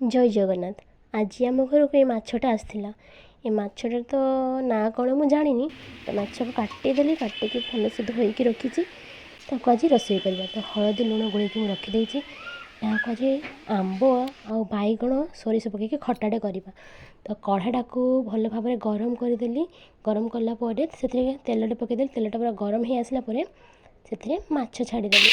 जय जगन्नाथ। आज आम घर को ये माछटा आसला। ये माछटा तो ना कौन मुझे जानी। तो माछ को काटिदेली, काटिकी भलसे धोईकी रखी। आज रोषे करवा। तो हलदी लुण गोलैकी रखीदे। यहाँ आज आंब आ बैगण सोरिष पकईकी खटाटे करवा। तो कढ़ाटा को भल भाव गरम करदेली। गरम कलापर से तेलटे पकईदेली। तेलटा पूरा गरम हो आसला से माछ छाड़देली।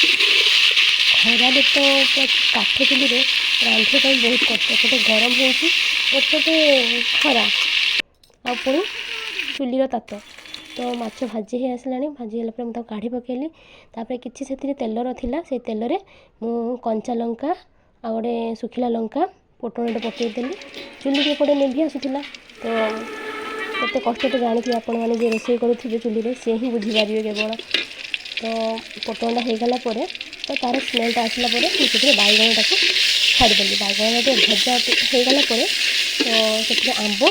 खरारे तो पूरा काठ चुली रांधे बहुत कष्ट। एपटे गरम होपटे खरा आपुणी चुलीर तात। तो माछ भाजी हो आसला। भाजी है मुझे काढ़ी पकेली। तापर किसी से तेल रहा से तेल मु कंचा लंका आ गए सुखिला लंका पोटणटे पकईदेली। चुली के पड़े नेभी आसूला। तो केते कष्ट तो जानते आपण मैंने जे रोषे करुवे चुली सी ही बुझीपारे केवल। तो पोटणटा होगला तो तार स्मेलटा आसला मुझे बैगणटा को छाड़देली। बैगणटा भजा होगला तो से आंब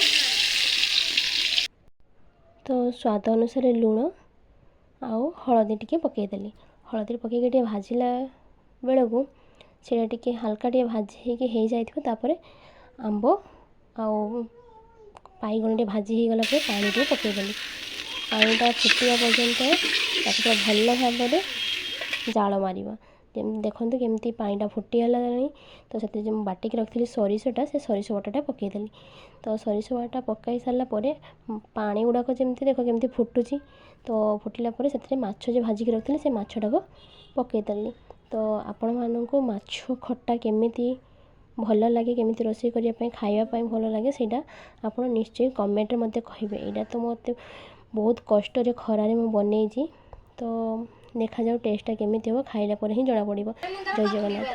तो स्वाद अनुसार लुण आउ हलदी टी पकईदेली। हलदी पकईकी भाजिला बेलू से हाल्का भाजी हो जापर आंब आउ बैगण टे भाजी होगला पानी टे पकईदेली। पानीटा फुटा पर्यंत भल भाव जाल मार। देखो केमती पानीटा फुटीगला। तो से बाटिक रखी सरिषटा से सरिष बटाटा पकईदेली। तो सरिष बटा पकई सारापर पानी गुड़ाक जमी देख केमती फुटुची। तो फुटिला से माछ जो भाजिक रखी से माछटा को पकईदेली। तो आपण मानू माछ खट्टा केमिति भल लगे, केमिति रोषे करने खावाई भल लगे से आप निश्चय कमेंट मत कहे। यहाँ तो मत बहुत कष्ट खरारे मुझे बनई। तो देखा जाऊ टेस्टा केमिति हो खाइला पर ही जना पड़ो। जय जगन्नाथ।